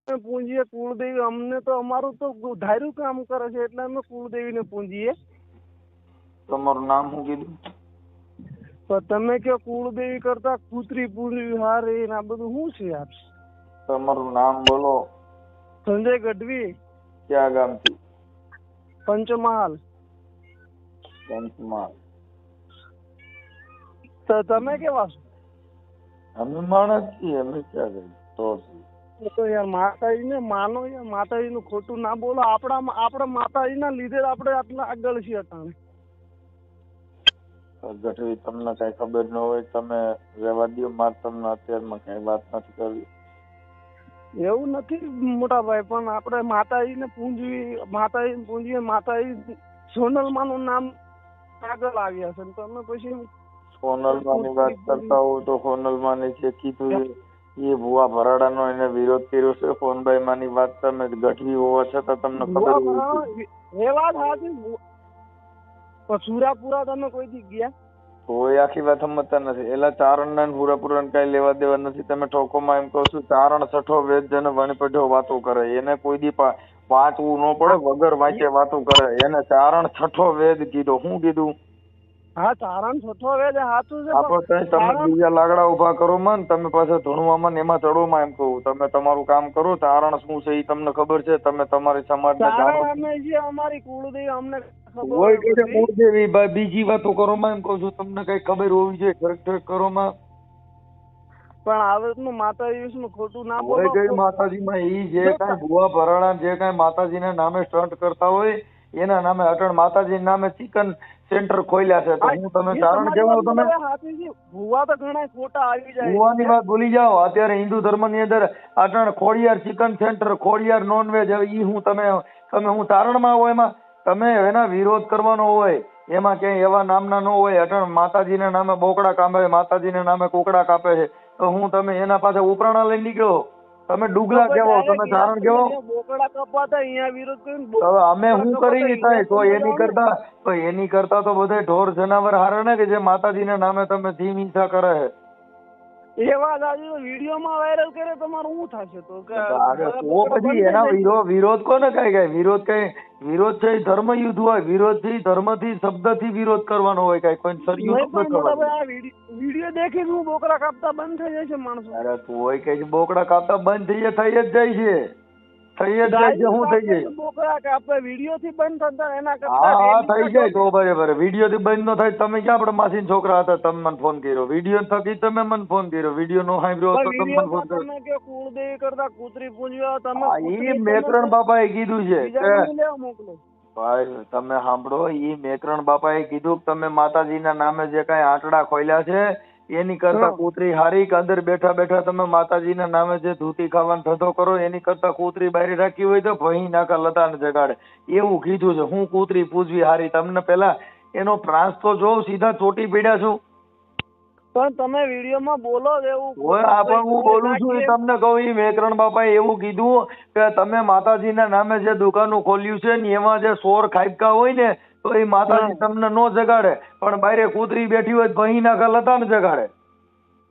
પૂંજીએ કુળદેવી. અમને તો અમારું તો ધાર્યું કામ કરે છે એટલે અમે કુળદેવીને પૂંજીએ. તમારું નામ શું કીધું? તો તમે કયો કુળદેવી કરતા કૂતરી પૂંજવી હારી ને આ બધું શું છે યાર? તમારું નામ બોલો. સંજય ગઢવી. ક્યાં ગામથી? પંચમહાલ. પંચમહાલ. તો તમે કેવા છો? અમે માણસ છીએ, અમે ક્યાં ગઈ તો યાર માતાજીને માનો યાર, માતાજીનું ખોટું ના બોલો. આપણા માતાજીના લીધે આપણે આટલા આગળ છીએ અટાણે. ગઢવી તમને કઈ ખબર ન હોય તમે રહેવા દો. મારે તમને અત્યારમાં કઈ વાત નથી કરવી. એવું નથી મોટા ભાઈ, પણ આપણે માતાજીને પૂંજીએ. માતાજી સોનલમાનું નામ આગળ આવ્યા છે. તમે પછી સોનલમાની વાત કરતા હોવ તો સોનલમાને જે કીધું એ ભુવા ભરાડાનો એને વિરોધ કર્યો છે. સોનબાઈ માની વાત તમે ગઢવી હોવા છતાં તમને ખબર હોય. એ વાત સાચી. સુરાપુરા તમે કોઈ દી ગયા? કોઈ આખી વાત સમજતા નથી. એલા ચારણ ના પૂરાપુરા કઈ લેવા દેવા નથી. તમે ઠોકોમાં એમ કહો છો ચારણ છઠ્ઠો વેદ જેને વણપઢ્યો વાતો કરે, એને કોઈ દી વાંચવું ન પડે, વગર વાંચે વાતો કરે. એને ચારણ છઠ્ઠો વેદ કીધો. શું કીધું? હા, ચારણ છઠ્ઠો વેદ સાચું છે. તમે બીજા લાકડા ઉભા કરો માં, તમે પાછા ધૂણવામાં એમાં ચડો માં. એમ કહું તમે તમારું કામ કરો. ચારણ શું છે એ તમને ખબર છે? તમે તમારી સમાજ ને અમારી કુળદેવી અમને કુળદેવી બીજી વાતો કરો માં. એમ કહું છું તમને કઈ ખબર હોવી જોઈએ. ખરેખર કરો માં. પણ આવતનું માતાજી નું ખોટું ના બોલો. માતાજી માં ઈ જે કઈ ભુવા ભરાણા જે કઈ માતાજી ના નામે સ્ટન્ટ કરતા હોય એના નામે અટણ માતાજી નામે ચિકન સેન્ટર ખોલ્યા છે. તો હું તમે ચારણ કેવો? તમે ભુવા તો ઘણા ખોટા આવી જાય. ભુવાની વાત ભૂલી જાઓ. અત્યારે હિન્દુ ધર્મ ની અંદર અટણ Khodiyar chicken centre, Khodiyar nonveg, ઈ હું તમે હું ચારણ માં હોય એમાં તમે એના વિરોધ કરવાનો હોય. એમાં ક્યાંય એવા નામના ન હોય. અટણ માતાજી ના નામે બોકડા કાપે, માતાજી ના નામે કોકડા કાપે છે. તો હું તમે એના પાસે ઉપરાણા લઈને નીકળો. તમે ડુગલા કેવો? તમે ચારણ કેવો? બોકડા કપાતા અહીંયા વિરોધ કરીને હવે અમે શું કરી થાય? તો એની કરતા તો બધે ઢોર જનાવર હારે ને કે જે માતાજી ના નામે તમે ધીમ હિંસા કરે છે. એ વાત આજે વિડીયોમાં વાયરલ કરે તમારું શું થશે? તો પછી એના વિરોધ કોને કઈ વિરોધ છે ધર્મ યુદ્ધ હોય. વિરોધ થી ધર્મ થી શબ્દ થી વિરોધ કરવાનો હોય. કઈ કોઈ વિડીયો દેખી હું બોકડા કાપતા બંધ થઈ જાય છે માણસો. અરે તું હોય કઈ બોકડા કાપતા બંધ થઈ જ જાય છે. થઈ જ જાય છે. શું થઈ જાય? બોકડા કાપે વિડીયો થી બંધ થતા એના કરતા હા થઈ જાય તો બરાબર. વિડીયો થી બંધ ન થાય. તમે ક્યાં આપડે માસી છોકરા હતા તમે મને ફોન કર્યો? વિડીયો થકી તમે મને ફોન કર્યો. વિડીયો નો સાંભળ્યો તો તમે મને ફોન કર્યો. કુળદેવી કરતા કૂતરી પૂંજવા તમે મેકરણ બાપા એ કીધું છે મોકલો. ભાઈ તમે સાંભળો. ઈ મેકરણ બાપા એ કીધું કે તમે માતાજી ના નામે જે કઈ આંટડા ખોલ્યા છે એની કરતા કૂતરી હારી. કે અંદર બેઠા બેઠા તમે માતાજી ના નામે જે ધૂતી ખાવાનો ધંધો કરો એની કરતા કૂતરી બારી રાખી હોય તો ભહી નાકા લતાને જગાડે એવું કીધું છે. હું કૂતરી પૂજવી હારી. તમને પેલા એનો પ્રાંસ તો જોઉં. સીધા ચોટી પીડ્યા છું. પણ તમે વિડીયોમાં બોલો એવું હોય. આ પણ હું બોલું છું એ તમને કહું. એ મેકરણ બાપાએ એવું કીધું કે તમે માતાજી ના નામે જે દુકાનો ખોલ્યું છે ને એમાં જે સોર ખાઈપકા હોય ને તો એ માતાજી તમને નો જગાડે. પણ બારે કૂતરી બેઠી હોય ભહી નાખા લતા ને જગાડે.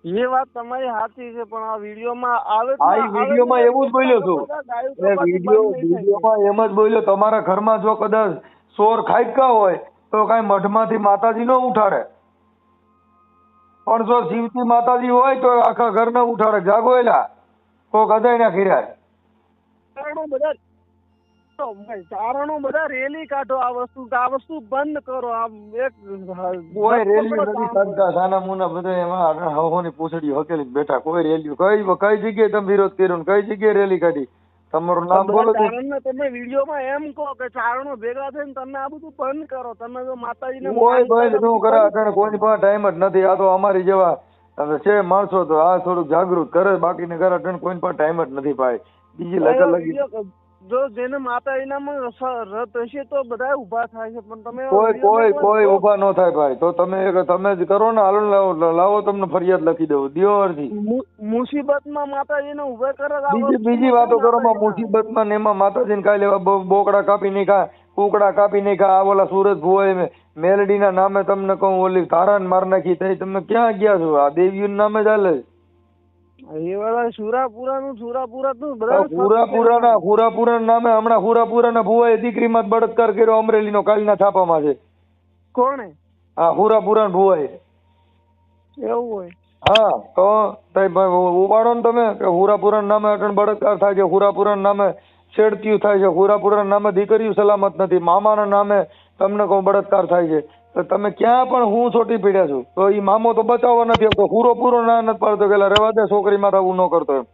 એ વાત તમારી સાચી છે. પણ આ વિડીયોમાં આવે વિડીયોમાં એવું જ બોલ્યો છું. વિડીયોમાં એમ જ બોલ્યો. તમારા ઘરમાં જો કદાચ સોર ખાઈપકા હોય તો કઈ મઢમાંથી માતાજી નો ઉઠાડે. પણ જો જીવતી માતાજી હોય તો આખા ઘર ને ઉઠાડે. જાગો એલા કોક અદાય ના ખીરાય. ચારણો બધા રેલી કાઢો. આ વસ્તુ બંધ કરો. કોઈ રેલી નથી કરતા. સાના મુના બધા એમાં હવોની પૂછડી હકેલી બેઠા. કોઈ રેલી કઈ જગ્યાએ તમે વિરોધ કર્યો ને કઈ જગ્યાએ રેલી કાઢી? તમારું નામ બોલો. તમે વિડીયોમાં એમ કહો કે ચારણો ભેગા થઈને તમે આ બધું બંધ કરો. તમે જો માતાજીને કોઈ બંધ ન કરે. કોઈ પાસે ટાઈમ જ નથી. આ તો અમારી જેવા છે માણસો તો આ થોડુંક જાગૃત કરે. બાકીને ઘરે કોઈ પાસે ટાઈમ જ નથી ભાઈ. બીજી લગી જો જેને માતાજીનામાં રત હશે તો બધા ઉભા થાય છે. પણ તમે કોઈ ઉભા ન થાય ભાઈ. તો તમે જ કરો ને. હાલો લાવો તમને ફરિયાદ લખી દઉં. દિયો અરજી. મુસીબતમાં માતાજીને ઉભા કરે. બીજી વાતો કરો માં. મુસીબતમાં ને એમાં માતાજીને કાંઈ લેવા? બોકડા કાપી નહીં ખા, કુકડા કાપી નહીં ખા. આ ઓલા સુરત ભુવાએ મેલડીના નામે તમને કહું ઓલી તારાને માર નાખી થઈ. તમે ક્યાં ગયા છો? આ દેવીઓના નામે ચાલે. એ વાળા સુરાપુરા નું બધા હુરાપુરા નામે હમણાં હુરાપુરા ના ભુવાએ દીકરીમાં જ બળાત્કાર કર્યો અમરેલી નો કાલના છાપામાં છે. કોણે? હા, હુરાપુરા ભુવાએ. એવું હોય? હા, તો ઉપાડો ને તમે કે હુરાપુરા નામે અટણ બળાત્કાર થાય છે, હુરાપુરા નામે છેડતીયું થાય છે, હુરાપુરા નામે દીકરીઓ સલામત નથી, મામાના નામે તમને કોઈ બળાત્કાર થાય છે, તો તમે ક્યાં પણ હું છોટી પીડ્યા છું, તો એ મામો તો બચાવવા નથી આવતો, પૂરો ના નથી પાડતો કે રહેવા દે છોકરી માં આવું ન કરતો એમ.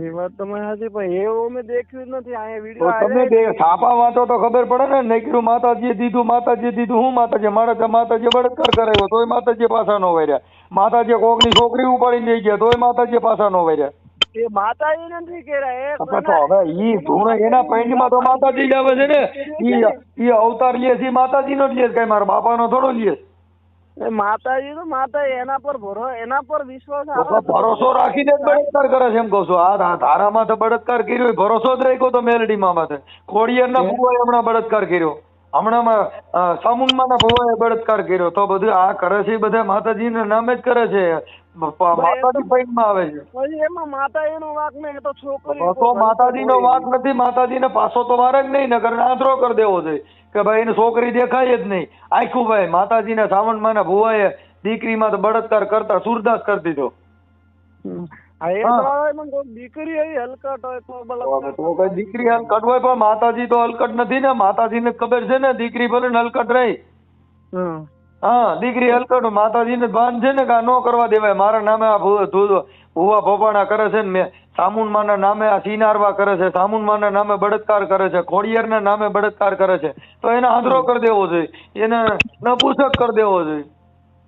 એ વાત તમે સાચી, પણ એવું મેં દેખ્યું જ નથી. આ તો વિડીયો તમે છાપા વાંચો તો ખબર પડે ને. નકરું માતાજીએ દીધું હું માતાજી માતાજી બળાત્કાર કરાવ્યો તોય માતાજી પાછા ન વર્યા, માતાજી કોકની છોકરી ઉપાડીને લઈ ગયા તોય માતાજી પાછા ન વર્યા. એ માતાજી નથી કેરા, તો હવે ઈ ધૂણ એના પૈંડમાં તો માતાજી જ આવે છે ને. ઈ અવતાર લે છે માતાજી નો જ લે, કઈ મારા બાપા નો થોડો લે. માતાજી તો માતા એના પર વિશ્વાસ ભરોસો રાખીને જ બળાત્કાર કરે છે એમ કઉ છું. આ ધારામાં તો બળાત્કાર કર્યો, ભરોસો જ રાખ્યો તો મેલડીમાં માથે. ખોડિયારના ભુવાએ હમણાં બળાત્કાર કર્યો, હમણાં સામુંડમાં ભુવાએ બળાત્કાર કર્યો. તો બધું આ કરે છે બધા માતાજીના નામે જ કરે છે, માતાજી પૈણમાં આવે છે. એમાં માતાજીનો વાંક નહીં, તો છોકરી તો માતાજીનો વાંક નથી, માતાજીને પાછો તો મારે જ નહીં ને કરે આંધળો કરી દેવો જોઈએ કે ભાઈ એને છોકરી દેખાય જ નહીં. આખું ભાઈ માતાજીના સાવણમાં ભુવાએ દીકરીમાં તો બળાત્કાર કરતા સુરદાસ કરી દીધો. દીકરી એવી હલકટ હોય તો કઈ દીકરી હલકટ હોય, પણ માતાજી તો હલકટ નથી ને. માતાજીને ખબર છે ને દીકરી ભલે ને હલકટ રહી. હા, દીકરી હલકટ માતાજીને ભાન છે ને કે આ ન કરવા દેવાય. મારા નામે આ ભુવા ભોપાણા કરે છે ને, સામુંડમાના નામે આ સિનારવા કરે છે, સામુંડમાના નામે બળાત્કાર કરે છે, ખોડિયારના નામે બળાત્કાર કરે છે, તો એને આંધળો કરી દેવો જોઈએ, એને નપુસક કરી દેવો જોઈએ,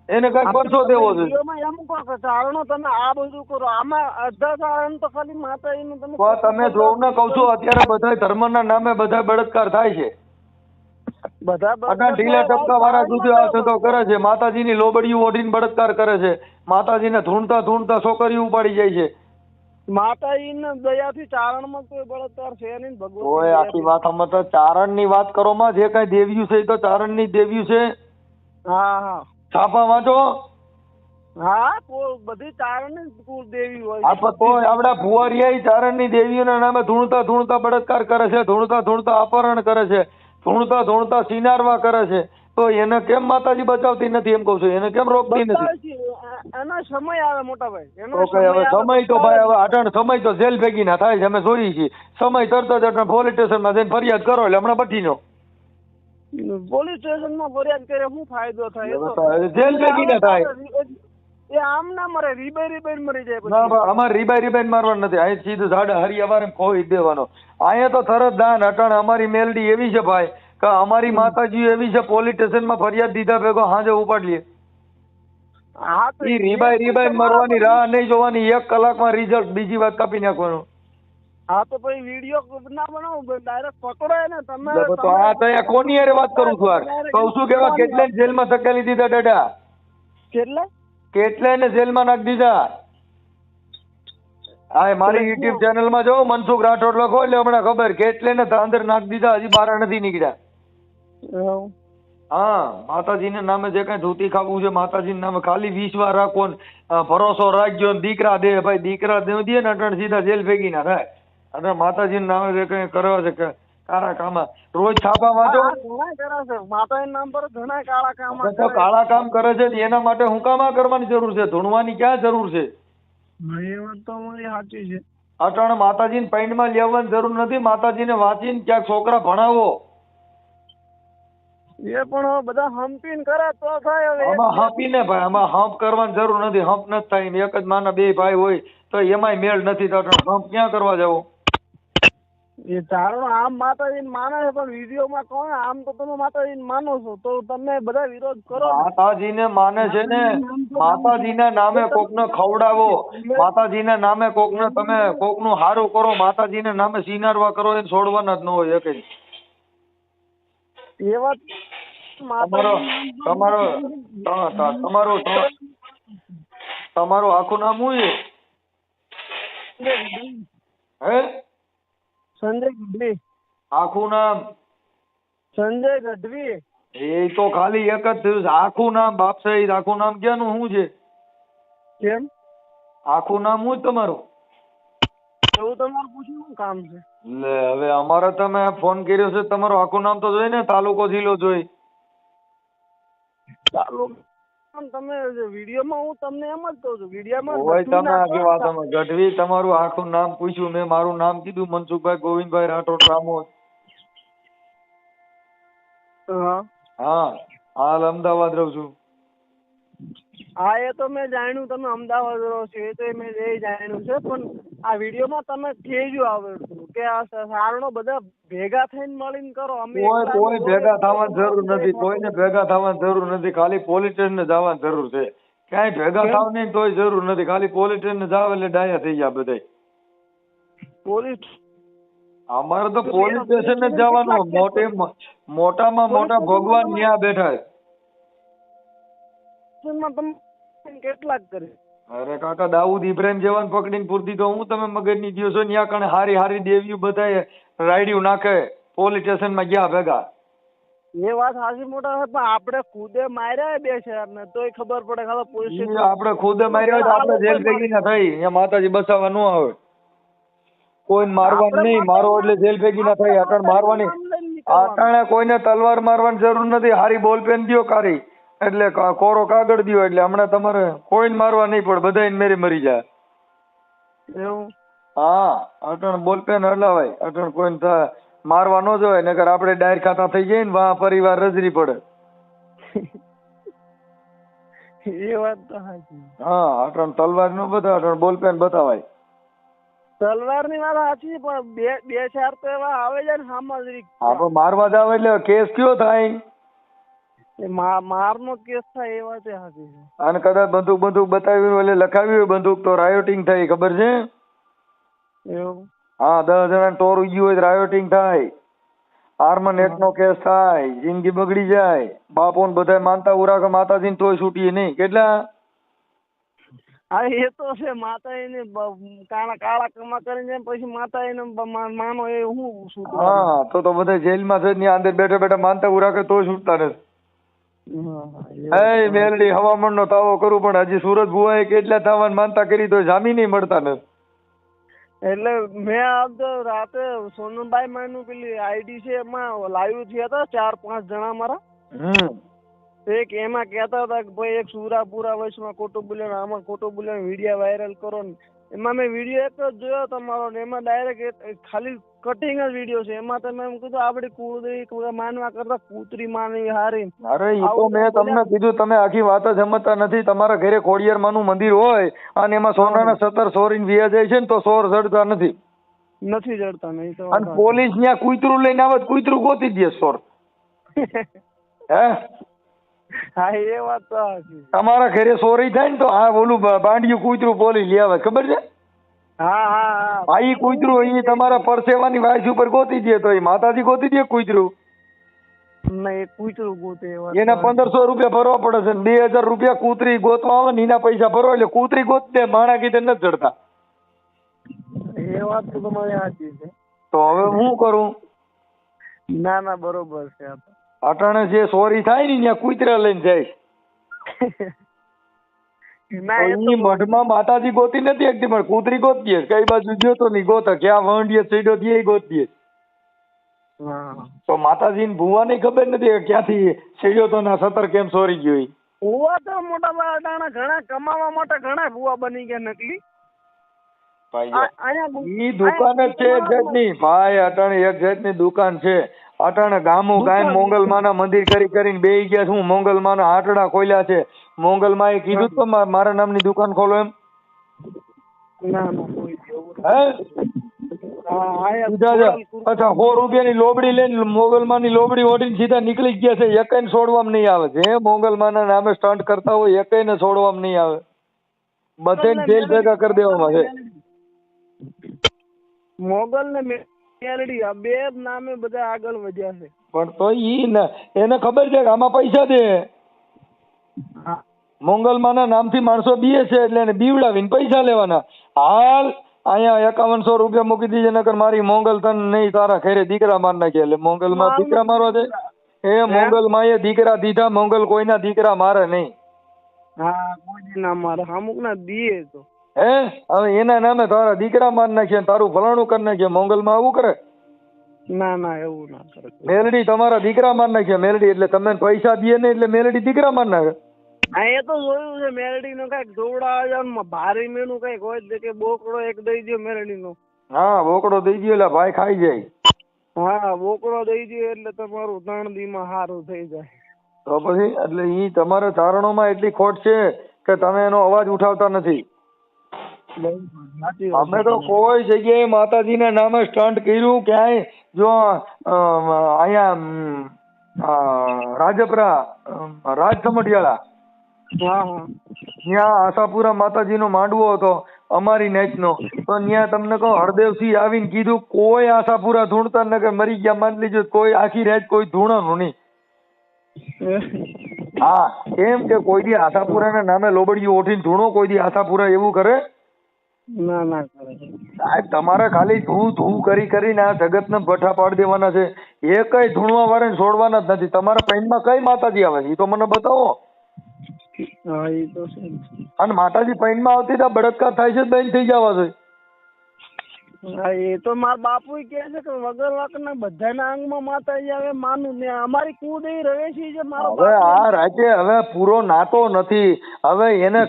એને કઈ પરસો દેવો જોઈએ. તમે આ બધું કરો, આમાં અડધા ચારણ તો ખાલી માતાજીનું તમે જોવ ને કઉ છું, અત્યારે બધા ધર્મના નામે બધા બળાત્કાર થાય છે. બધા ઢીલા ટપકા વાળા જુદા કરે છે, માતાજીની લોબડીઓ ઓઢીને બળાત્કાર કરે છે, માતાજીને ધૂણતા છોકરીઓ ઉપાડી જાય છે. માતાજીને દયાથી ચારણમાં કોઈ બળાત્કાર છે નહીં. ભગવાન ઓય આખી વાત અમે તો ચારણની વાત કરો માં, જે કઈ દેવ્યું છે એ તો ચારણની દેવ્યું છે. હા, છાપા વાંચો. હા, બધી ચારણની કુળ દેવી હોય. તો આપડા ભુવારિયા ચારણની દેવીઓના નામે ધૂણતા બળાત્કાર કરે છે, ધૂણતા અપહરણ કરે છે, ધૂણતા સિનારવા કરે છે. તો એને કેમ માતાજી બચાવતી નથી એમ કઉ છું, એને કેમ રોકતી નથી? એનો સમય આવે મોટા ભાઈ, સમય તો ભાઈ હવે અટણ સમય તો જેલ ભેગી ના થાય છે, અમે જોઈએ છીએ. સમય તરત જ પોલીસ સ્ટેશનમાં જઈને ફરિયાદ કરો એટલે હમણાં બચી નો. પોલીસ સ્ટેશનમાં ફરિયાદ કરે શું ફાયદો થાય? જેલ ભેગી ના થાય. એ આમ ના મરે, રીબાઈ મરી જાય. ના, અમારે રીબાઈ મારવાનું નથી. અહીં સીધું ઝાડ હરિયાવારે ખોઈ દેવાનો. અહીંયા તો તરત દાન અટાણ. અમારી મેલડી એવી છે ભાઈ કે અમારી માતાજી એવી છે, પોલીસ સ્ટેશનમાં ફરિયાદ દીધા ભેગો હાજે ઉપાડી લે. ઈ રીબાઈ મરવાની રાહ નહીં જોવાની, 1 કલાકમાં રિઝલ્ટ. બીજી વાત કાપી નાખવાનું. હા, તો પછી વિડીયો ના બનાવો, ડાયરેક્ટ પકડો ને તમે. તો આ તો કોની યાર વાત કરું છું યાર? કહું છું કે કેટલાય જેલમાં ધકેલી દીધા દાદા, કેટલાય ને જેલમાં નાખી દીધા. હા, મારી યુટ્યુબ ચેનલ માં જો મનસુખ રાઠોડ લખો એટલે હમણાં ખબર કેટલાય ને અંદર નાખી દીધા, હજી બહાર નથી નીકળ્યા. હા, માતાજીના નામે જે કઈ ધોતી ખાવું છે, માતાજીના નામે ખાલી 20 વાર રાખો, ભરોસો રાખજો. દીકરા દે ભાઈ, દીકરા દે ને અટણ સીધા જેલ ભેગી ના થાય. અને માતાજીના નામે જે કઈ કરવા છે કાળા કામ, રોજ છાપા વાંચો. માતાજીના નામ પર ઘણા કાળા કામ કરે છે, એના માટે હું કામ કરવાની જરૂર છે? ધૂણવાની ક્યાં જરૂર છે? એ વાત તો મારી સાચી છે. અટાણે માતાજીને પૈંડમાં લેવાની જરૂર નથી. માતાજીને વાંચીને ક્યાંક છોકરા ભણાવો. એ પણ બધા હમ્પીને કરે તો થાય. આમાં હમ્પીને ભાઈ, આમાં હમ્પ કરવાની જરૂર નથી. હમ્પ નથી થાય. એક જ માના 2 ભાઈ હોય તો એમાંય મેળ નથી થતો. હમ્પ ક્યાં કરવા જવો? એ ચારણ આમ માતાજીને માને છે, પણ વિડીયોમાં કોણ? આમ તો તમે માતાજીને માનો છો, તો તમે બધા વિરોધ કરો. માતાજીને માને છે ને, માતાજીના નામે કોકને ખવડાવો, માતાજીના નામે કોકને તમે કોકનું હારું કરો, માતાજીના નામે સિનારવા કરો, એને છોડવાના જ ન હોય એક. એ વાત તમારું આખું નામ શું છે? હે? સંજય ગઢવી. આખું નામ? સંજય ગઢવી. એ તો ખાલી એક જ થયું. આખું નામ બાપ સાહેબ, આખું નામ ક્યાંનું શું છે? કેમ? આખું નામ શું તમારું? એવું તમારું પૂછ્યું શું કામ છે? લે હવે અમારે તમે ફોન કર્યો છે, તમારું આખું નામ તો જોઈ ને, તાલુકો જિલ્લો જોઈ. ચાલો તમે વિડીયોમાં હું તમને એમ જ કહું છું, વિડીયોમાં હોય બધું તમે આગી નાખવાનું. વાતોમાં ગઢવી તમારું આખું નામ પૂછ્યું, મેં મારું નામ કીધું, મનસુખભાઈ ગોવિંદભાઈ રાઠોડ રામોદ. હા હા, હાલ અમદાવાદ રહું છું. હા એ તો મેં જાણ્યું તમે અમદાવાદ રહો છો, એ તો મેં એ જાણ્યું છે, પણ આ વિડીયોમાં તમે કહેજો આવડતું કે આ સારણો બધા ભેગા થઈને મળીને કરો. અમે કોઈ ભેગા થવાની જરૂર નથી, કોઈને ભેગા થવાની જરૂર નથી, ખાલી પોલીસ સ્ટેશન જવાની જરૂર છે. ક્યાંય ભેગા થાવ નહીં તોય જરૂર નથી, ખાલી પોલીસ સ્ટેશન જાવ એટલે ડાયા થઈ ગયા બધા. પોલીસ અમારે તો પોલીસ સ્ટેશન જ જવાનું, મોટામાં મોટા ભગવાન ન્યા બેઠા છે. તમે કેટલાક કરે? અરે કાકા દાઉદ ઇબ્રાહિમ જવાન પકડીને પૂરતી તો હું તમે મગજની દિયો છો, ન્યા કણે હારી હારી દેવીઓ બધાએ રાયડિયું નાખે, પોલીસ સ્ટેશનમાં ગયા ભેગા. એ વાત સાચી મોટા છે, પણ આપણે ખુદે માર્યા બે શહેર ને તોય ખબર પડે. ખબર પોલીસ આપણે ખુદે માર્યા હોય તો આપણે જેલ ભેગી ના થઈ, અહીંયા માતાજી બચાવવા ન આવે. કોઈને મારવાનું નહીં, મારો એટલે જેલ ભેગી ના થઈ. અટણ મારવાની, અટાણે કોઈને તલવાર મારવાની જરૂર નથી, હારી બોલપેન દ્યો કારી એટલે કોરો કાગળ દ્યો એટલે હમણાં તમારે કોઈને મારવા નહીં પડે, બધાને મેરી મરી જાય. એવું? હા, અટણ બોલપેન હલાવાય, અટણ કોઈને મારવા ન જોઈએ, નકર આપણે ડાયર ખાતા થઈ જાય ને વા પરિવાર રજરી પડે. એ વાત તો સાચી. હા, અટણ તલવાર નો બતાવે, અટણ બોલપેન બતાવાય. તલવાર ની વાત સાચી, પણ બે ચાર તો એવા આવે છે ને સામાજિક. હા, પણ મારવા જાવ એટલે કેસ કયો થાય? માર નો કેસ થાય એ વાત સાચી છે. અને કદાચ બંદૂક બતાવી એટલે લખાવી હોય બંદૂક તો રાયોટિંગ થાય, ખબર છે? એવું? હા, 10 જણા ટોર ઉગ્યું હોય રાયોટિંગ થાય, આર્મનેટ નો કેસ થાય, જિંદગી બગડી જાય. બાપો ને બધા માનતા ઉરા માતાજી તોય છૂટીએ નહીં. કેટલા? હા એ તો છે, માતા એને કાળા કમા કરીને પછી માતા એને માનો એ હું શું. હા, તો બધા જેલમાં છે ત્યાં અંદર બેઠા બેઠા માનતા ઉરા તો છૂટતા નથી. એ મેલડી હવામાન નો તાવો કરું, પણ હજી સુરત ભુવાએ કેટલા થવાની માનતા કરી તો જામીન નહીં મળતા નથી. એટલે મેં આ રાતે સોનમભાઈ માનું પેલી આઈડી છે એમાં લાઈવ થયા હતા 4-5 જણા મારા. એક એમાં કહેતા હતા કે ભાઈ એક સુરાપુરા વચમાં ખોટું બોલ્યા, આમાં ખોટું બોલ્યા, વિડીયો વાયરલ કરો ને. એમાં મેં વિડીયો એક જ જોયો તમારો ને એમાં ડાયરેક્ટ ખાલી કટિંગ જ વિડીયો છે. એમાં તમે એમ કીધું આપડી કુળદેવી માનવા કરતા કૂતરી માનવી હારી. અરે એ તો મેં તમને કીધું, તમે આખી વાત જ સમજતા નથી. તમારા ઘરે ખોડિયાર માનું મંદિર હોય અને એમાં સોનાના 17 સોરીને વ્યા જાય છે ને તો સોર જડતા નથી જડતા નહીં તો. અને પોલીસ ત્યાં કૂતરું લઈને આવે, કૂતરું ગોતી દે સોર. હે? હા એ વાત તો સાચી. તમારા ઘરે ચોરી થાય ને તો આ ઓલું બાંડિયું કૂતરું પોલીસ લઈ આવે, ખબર છે? હા, ઈ કૂતરું ઈ તમારા પરસેવાની વાયસ ઉપર ગોતી દે તો એ માતાજી ગોતી દે કૂતરું. નહીં, કૂતરું ગોતે એના 1500 રૂપિયા ભરવા પડે છે, 2000 રૂપિયા કૂતરી ગોતવા આવે ને એના પૈસા ભરવા, એટલે કૂતરી ગોત દે, માણા કીધે નથી ચડતા. એ વાત તો તમારી સાચી છે. તો હવે હું કરું? ના ના બરોબર છે. અટાણે જે ચોરી થાય ને ત્યાં કૂતરા લઈને જાય. ઈ મઢમાં માતાજી ગોતી નથી એકથી, પણ કૂતરી ગોતી દે. કઈ બાજુ ગયો તો નહીં ગોતા, ક્યાં વંડીએ ચડ્યો તે ગોતી દે. તો માતાજી ને ભુવા ને ખબર નથી ક્યાંથી ચડ્યો તો ના 17 કેમ ચોરી ગયો. ભુવા તો મોટા ભાઈ ઘણા કમાવા માટે ઘણા ભુવા બની ગયા નકલી. ઈ દુકાન જ છે એક જાતની ભાઈ, અટાણે એક જાતની દુકાન છે. અટાણે ગામો ગામ મોંગલમા ના મંદિર કરીને બેહી ગયા છું. મોંગલમા ના આટડા ખોલ્યા છે. મોંગલમા એ કીધું તો મારા નામની દુકાન ખોલો એમ. અચ્છા, 100 રૂપિયાની લોબડી લઈને મોગલમા ની લોબડી ઓઢીને સીધા નીકળી ગયા છે. એકઈને છોડવામાં નહીં આવે. જે મોગલમા ના નામે સ્ટન્ટ કરતા હોય એકઈને છોડવામાં નહીં આવે. બધાને જેલ ભેગા કરી દેવામાં છે. મોગલ ને મેલડી આ બે નામે બધા આગળ વધ્યા છે. પણ તો એને ખબર છે કે આમાં પૈસા દે. મોંગલમાં ના નામથી માણસો બીએ છે એટલે એને બીવડાવીને પૈસા લેવાના. હાલ અહીંયા 5100 રૂપિયા મૂકી દીજે, નકર મારી મોંગલ તન નહીં તારા ઘરે દીકરા માર નાખે. એટલે મોંગલમાં દીકરા મારવા દે. એ મોંગલમાં એ દીકરા દીધા, મોંગલ કોઈના દીકરા મારે નહીં. હા, કોઈ ના મારે, અમુક ના દીએ તો. હે હવે એના નામે તારા દીકરા માર નાખે તારું ભલાણું કરી નાખે મોંગલમાં આવું કરે? ના ના એવું ના કરે. મેલડી તમારા દીકરા માર નાખે મેલડી એટલે તમે પૈસા દે ને એટલે મેલડી દીકરા માર નાખે. હા એ તો જોયું છે મેલડી નું કઈક જોવડાવે છે ભારી મેનું કઈક હોય છે કે બોકડો એક દઈ દો મેલડી નો. હા બોકડો દઈ દો એટલે ભાઈ ખાઈ જાય. હા બોકડો દઈ દો એટલે તમારું 3 દીમાં સારું થઈ જાય. તો પછી એટલે ઈ તમારા ચારણોમાં એટલી ખોટ છે કે તમે એનો અવાજ ઉઠાવતા નથી. અમે તો કોઈ જગ્યાએ માતાજીના નામે સ્ટન્ટ કર્યું ક્યાંય જો અહીંયા રાજપરા રાજસમઢિયાળા ત્યાં આશાપુરા માતાજીનો માંડવો હતો અમારી નાચનો તો ત્યાં તમને કહો હરદેવસિંહ આવીને કીધું કોઈ આશાપુરા ધૂણતા ન કે મરી ગયા માની લીધો કોઈ આખી રાત કોઈ ધૂણવાનું નહીં. હા કેમ કે કોઈ દી આશાપુરાના નામે લોબડીયું ઓઠીને ધૂણો કોઈ દી આશાપુરા એવું કરે? ના ના કરે સાહેબ તમારે ખાલી ધૂ કરી કરીને આ જગતને ભઠ્ઠા પાડી દેવાના છે. એ કઈ ધૂણવા વાળાને છોડવાના જ નથી. તમારા પૈણમાં કઈ માતાજી આવે છે એ તો મને બતાવો. હા એ તો છે. અને માતાજી પૈણમાં આવતી તો બળાત્કાર થાય છે બેન થઈ જવા છે. હા એ તો મારા બાપુ કહે છે કે વગર વાંકના બધાના અંગમાં માતાજી આવે માનું ને અમારી કુળદેવી રવેશી છે મારો હવે આ રાજ્ય હવે પૂરો નાતો નથી. હવે એને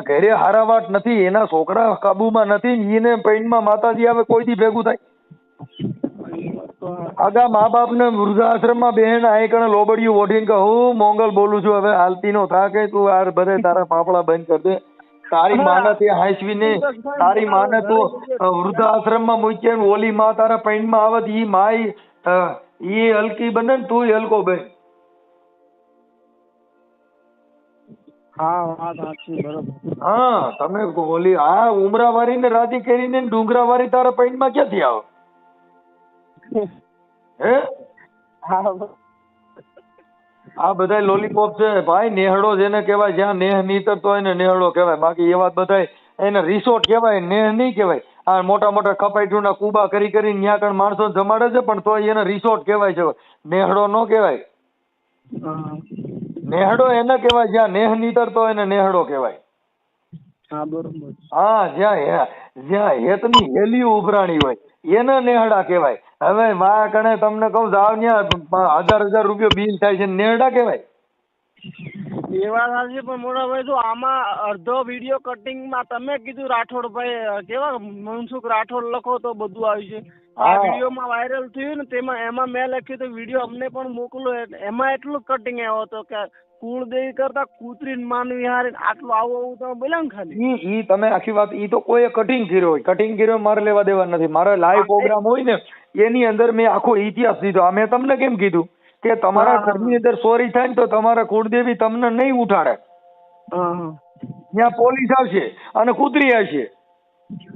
ઘરે હારાવાટ નથી, એના છોકરા કાબુમાં નથી, એને પૈણમાં માતાજી આવે કોઈ દી ભેગું થાય? આગા મા બાપ ને વૃદ્ધાશ્રમમાં બેન આઈકણે લોબડિયું ઓઢીને કે હું મોંગલ બોલું છું હવે હાલતી નો થાકે તું આ બધે તારા પાપડા બંધ કર દે. તારી માને તે હાંસવી ને તારી માને તું વૃદ્ધાશ્રમમાં મૂકે ઓલી માં તારા પૈણમાં આવત ઈ માય ઈ હલકી બને ને તું હલકો બન. હા વાત સાચી બરોબર. હા તમે ઓલી આ ઉમરાવારી ને રાતી કરીને ડુંગરાવારી તારા પૈણમાં ક્યાંથી આવે? હે આ બધા લોલીપોપ છે ભાઈ. નેહડો જેને કહેવાય જ્યાં નેહ નીતરતો હોય ને નેહડો કહેવાય. બાકી એવા બધા એને રિસોર્ટ કહેવાય, નેહ નહીં કહેવાય. આ મોટા મોટા કપાઈટુના કુબા કરી કરીને ત્યાં કણ માણસો જમાડે છે પણ તોય એને રિસોર્ટ કહેવાય છે, નેહડો ન કહેવાય. નેહડો એને કહેવાય જ્યાં નેહ નીતરતો હોય ને નેહડો કહેવાય. હા બરોબર. હા જ્યાં હેતની હેલી ઉભરાણી હોય એને નેહડા કહેવાય. હવે માં કણે તમને કહું જાવ ત્યાં 1000 રૂપિયા બિલ થાય છે નેહડા કહેવાય? એ વાત સાચી પણ મોટા ભાઈ જો આમાં અડધો વિડીયો કટિંગમાં તમે કીધું રાઠોડભાઈ કેવા મનસુખ રાઠોડ લખો તો બધું આવી છે. આ વિડીયોમાં વાયરલ થયું ને એમાં મેં લખ્યું તો વિડીયો અમને પણ મોકલો એમાં એટલું કટિંગ આવ્યો હતો કે કુળદેવી કરતા કૂતરીને માનવી હારી આટલું આવું તમે બોલ્યા ને ખાલી ઈ તમે આખી વાત ઈ તો કોઈ કટિંગ કર્યો હોય. કટિંગ કર્યો મારે લેવા દેવા નથી. મારે લાઈવ પ્રોગ્રામ હોય ને એની અંદર મેં આખો ઇતિહાસ દીધો. આ મેં તમને કેમ કીધું કે તમારા ઘરની અંદર ચોરી થાય ને તો તમારા કુળદેવી તમને નહીં ઉઠાડે. ત્યાં પોલીસ આવશે અને કૂતરી આવશે.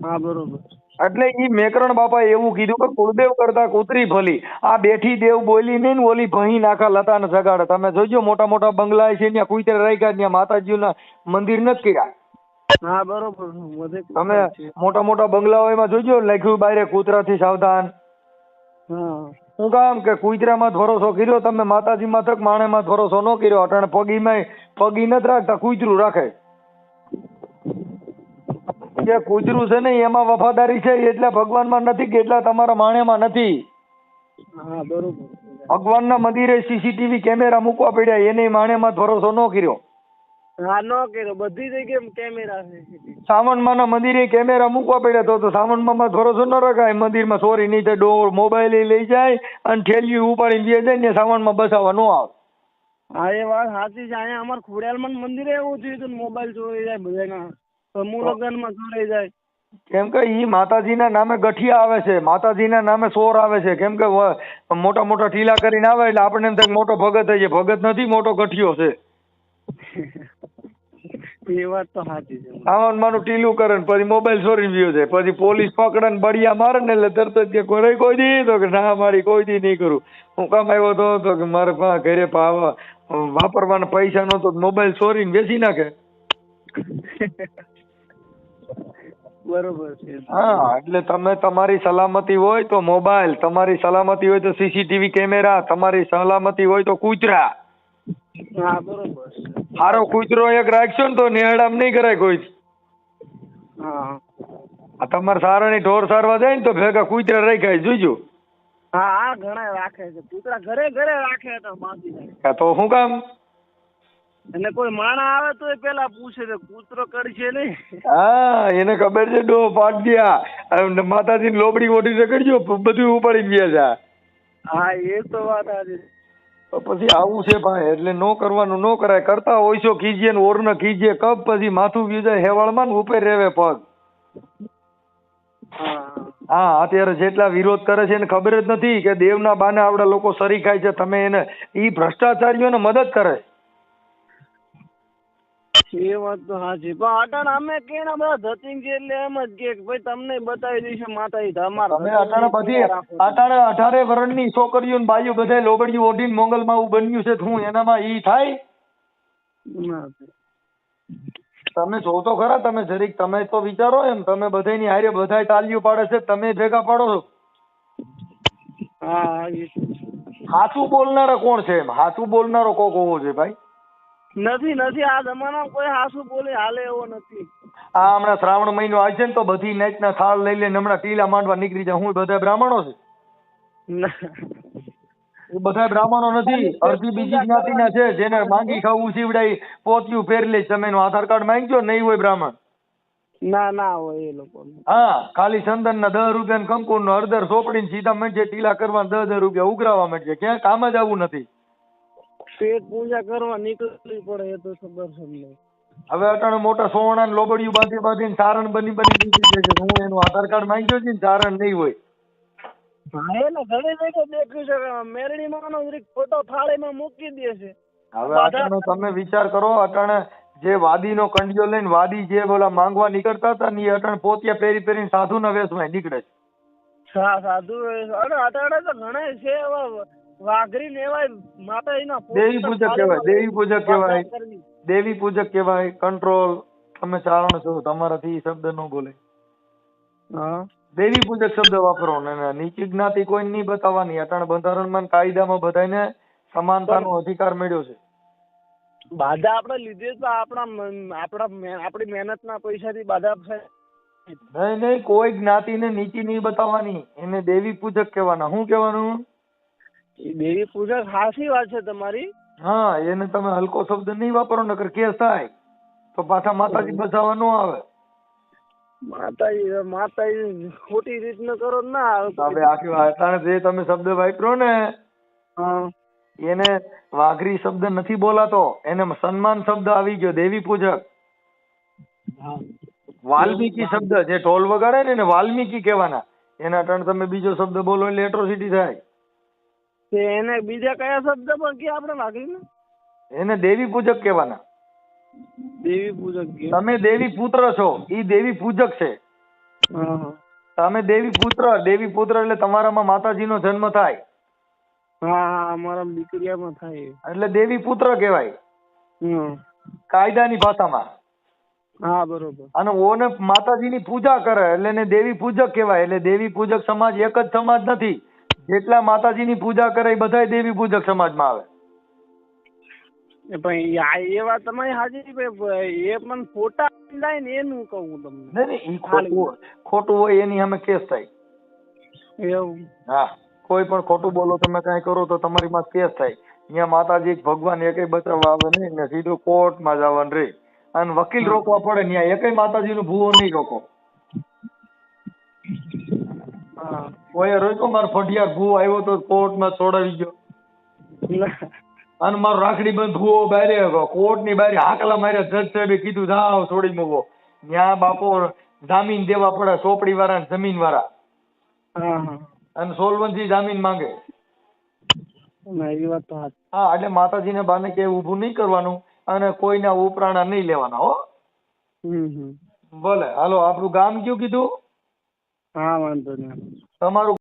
હા બરોબર. એટલે ઈ મેકરણ બાપાએ એવું કીધું કે કુળદેવ કરતા કૂતરી ભલી. આ બેઠી દેવ બોલી નહીં ને ઓલી ભહી નાખા લતા ને જગાડે. તમે જોજો મોટા મોટા બંગલા છે ત્યાં કુતરા રાખ્યા ત્યાં માતાજીના મંદિર નથી કર્યા. હા બરોબર. તમે મોટા મોટા બંગલાઓમાં જોજો લખ્યું બારે કૂતરાથી સાવધાન. હું કામ કે કુતરામાં ભરોસો કર્યો તમે માતાજીમાં તક માણેમાં ભરોસો ન કર્યો. અટાણે પગી નથી રાખતા કૂતરું રાખે. જે કૂતરું છે ને એમાં વફાદારી છે એટલે ભગવાનમાં નથી કે એટલા તમારા માણેમાં નથી. હા બરોબર. ભગવાનના મંદિરે સીસીટીવી કેમેરા મૂકવા પડ્યા એને માણેમાં ભરોસો ન કર્યો. હા ન કર્યો. બધી જગ્યાએ કેમેરા છે. સાવણમાં મંદિરે કેમેરા મૂકવા પડ્યા તો સાવણમાં ભરોસો ન રખાય. મંદિરમાં ચોરી નહીં થાય, ડોર મોબાઈલ લઈ જાય અને ઠેલિયું ઉપાડીને બે જાય ને સાવણમાં બસાવવા ન આવે. હા એ વાત સાચી છે. અહીંયા અમારા ખોડિયાલમાં મંદિરે એવું થયું હતું મોબાઈલ ચોરી જાય બધાના સમૂહ લગ્નમાં ચોરાઈ જાય. કેમ કે ઈ માતાજીના નામે ગઠિયા આવે છે, માતાજીના નામે ચોર આવે છે. કેમ કે મોટા મોટા ટીલા કરીને આવે એટલે આપણે એમ થાય મોટો ભગત છે. ભગત નથી, મોટો ગઠિયો છે. એ વાત તો સાચી છે. સાવનમાંનું ટીલું કરે ને પછી મોબાઈલ ચોરી ગયો છે. પછી પોલીસ પકડે ને બળિયા મારે ને એટલે તરત જ કોઈ દી તો કે ના મારી કોઈ દી નહીં કરું. હું કામ આવ્યો તો કે મારે ઘરે વાપરવાના પૈસા નતો મોબાઈલ ચોરીને વેચી નાખે. બરોબર છે. હા એટલે તમે તમારી સલામતી હોય તો મોબાઈલ, તમારી સલામતી હોય તો સીસીટીવી કેમેરા, તમારી સલામતી હોય તો કૂતરા. હા બરોબર. હારો કૂતરો એક રાખશો ને તો નેહડામ નહીં કરાય કોઈ. હા આ તમારે સારાની ઢોર સારવા જાય ને તો ભેગા કૂતરા રાખ્યા જોઈજો. હા હા ઘણા રાખે છે કૂતરા ઘરે ઘરે રાખે તો બાંધી જાય. તો શું કામ? અને કોઈ માણા આવે તો એ પેલા પૂછે છે કૂતરો કરશે નહીં. હા એને ખબર છે ડો પાટ ગયા માતાજી ની લોબડી ઓઢી કરજો બધું ઉપાડી ગયા છે. હા એ તો વાત સાચી. તો પછી આવું છે ભાઈ એટલે નો કરવાનું નો કરાય. કરતા હોય છો કીજીએ ને ઓર ન કીજીએ કબ પછી માથું ગયું જાય હેવાળમાં ને ઉપર રેવે પગ. હા અત્યારે જેટલા વિરોધ કરે છે એને ખબર જ નથી કે દેવના બાને આવડા લોકો સરી ખાય છે. તમે એને ઈ ભ્રષ્ટાચારીઓને મદદ કરે. એ વાત તો સાચી પણ અટાણ અમે કેણા બધા ધતિંગ છે એટલે એમ જ કે ભાઈ તમને બતાવી દઈશું માતાજી તમારા. તમે અટાણે બધી અટાણે 18 વર્ષની છોકરીઓ ને બાઈઓ બધા લોબડીયું ઓઢીને મોંગલમાં આવું બન્યું છે શું એનામાં ઈ થાય? તમે જો તો ખરા તમે જરીક તમે તો વિચારો એમ તમે બધાની હારે બધાય તાલીઓ પાડે છે તમે ભેગા પાડો છો. હા સાચું બોલનારા કોણ છે એમ? સાચું બોલનારો કોક હોવો છે ભાઈ. નથી આ જમાનામાં કોઈ હાસું બોલે હાલે એવો નથી. આ હમણાં શ્રાવણ મહિનો આવે છે ને તો બધી નાચના થાળ લઈ લઈને હમણાં ટીલા માંડવા નીકળી જાય. હું બધા બ્રાહ્મણો છે? એ બધા બ્રાહ્મણો નથી. અડધી બીજી જ્ઞાતિના છે જેને માંગી ખાવું શીવડાય પોતિયું ફેરી લે. તમે એનું આધાર કાર્ડ માંગજો નહીં હોય બ્રાહ્મણ. ના હોય એ લોકો. હા ખાલી ચંદન ના 10 રૂપિયા કંકુ નો અડધર સોપડીને સીધા મંડે ટીલા કરવા 10 રૂપિયા ઉઘરાવા માંડે. ક્યાં કામ જ આવું નથી. પેટ પૂજા કરવા નીકળવી પડે એ તો ખબર છે મને. હવે અટાણે મોટા સોવણા લોબડિયું બાંધીને સારણ બની દીધી છે. હું એનું આધાર કાર્ડ માંગ્યો છે ને સારણ નહીં હોય. હા એને ઘણી જગ્યાએ દેખ્યું છે મેરડીમાં ફોટો થાળીમાં મૂકી દે છે. હવે અટાણે તમે વિચાર કરો અટાણે જે વાદીનો કંડિયો લઈને વાદી જે બોલા માંગવા નીકળતા હતા ને એ અટાણે પોતિયા પહેરીને સાધુના વેશમાં નીકળે છે. સાધુ અટાણે તો ઘણા છે એવા વાઘરી ને એવા માતાજીના દેવી પૂજક કહેવાય. દેવી પૂજક કહેવાય. કંટ્રોલ તમે ચારણ છો તમારાથી શબ્દ ન બોલે. દેવી પૂજક શબ્દ વાપરો ને નીચી જ્ઞાતિ કોઈ નહીં બતાવવાની. અટાણે બંધારણમાં કાયદામાં બધાને સમાનતાનો અધિકાર મળ્યો છે. બાધા આપણે લીધે તો આપણી મહેનતના પૈસાથી બાધા નહીં કોઈ જ્ઞાતિને નીચી નહીં બતાવવાની. એને દેવી પૂજક કહેવાના. શું કહેવાનું? દેવી પૂજક સાચી વાત છે તમારી. હા એને તમે હલકો શબ્દ નહીં વાપરો નકર કેસ થાય તો પાછા માતાજી બચાવવા ન આવે. માતાજી ખોટી રીતના કરો ના આવે. હવે આખી અટાણે જે તમે શબ્દ વાપરો ને એને વાઘરી શબ્દ નથી બોલાતો. એને સન્માન શબ્દ આવી ગયો દેવી પૂજક. વાલ્મીકી શબ્દ જે ઢોલ વગાડે ને એને વાલ્મીકી કહેવાના. એના અટાણે તમે બીજો શબ્દ બોલો એટલે એટ્રોસિટી થાય. એને બીજા કયા શબ્દ પણ કે આપણે વાઘરીને? એને દેવી પૂજક કહેવાના. દેવી પૂજક. તમે દેવી પુત્ર છો ઈ દેવી પૂજક છે. તમે દેવી પુત્ર એટલે તમારામાં માતાજીનો જન્મ થાય. હા અમારા દીકરીયામાં થાય એટલે દેવી પુત્ર કહેવાય કાયદાની ભાષામાં. હા બરોબર. અને ઓને માતાજીની પૂજા કરે એટલે એને દેવી પૂજક કહેવાય. એટલે દેવી પૂજક સમાજ એક જ સમાજ નથી. જેટલા માતાજીની પૂજા કરે એ બધા દેવી પૂજક સમાજમાં આવે. પણ એ વાત તમારી હાજી એ પણ ફોટા જાય ને એનું કહું તમને. નહીં ખોટું હોય એની સામે કેસ થાય. એવું? હા કોઈ પણ ખોટું બોલો તમે કઈ કરો તો તમારી માં કેસ થાય. અહીંયા માતાજી ભગવાન એકય બચાવવા આવે નહીં ને સીધું કોર્ટમાં જવાનું રહે. અને વકીલ રોકવા પડે ત્યાં એકય માતાજીનો ભૂવો નહીં રોકો. કોઈ રોક્યો મારો ફટિયાર ભૂવો આવ્યો તો કોર્ટમાં છોડાવી ગયો. અને મારો રાખડી બંધ ભૂવો બારે કોર્ટની બારે હાકલા માર્યા. જજ સાહેબે કીધું જાઓ છોડી મૂકો. ત્યાં બાપો જામીન દેવા પડે ચોપડી વાળા ને જમીન વાળા. અને સોલવંતી જામીન માંગે. હા એટલે માતાજીને બાને કે ઊભું નહીં કરવાનું અને કોઈના ઉપરાણા નહીં લેવાના હો. ભલે હાલો આપણું ગામ કયું કીધું? હા વાંધો નહીં. તમારું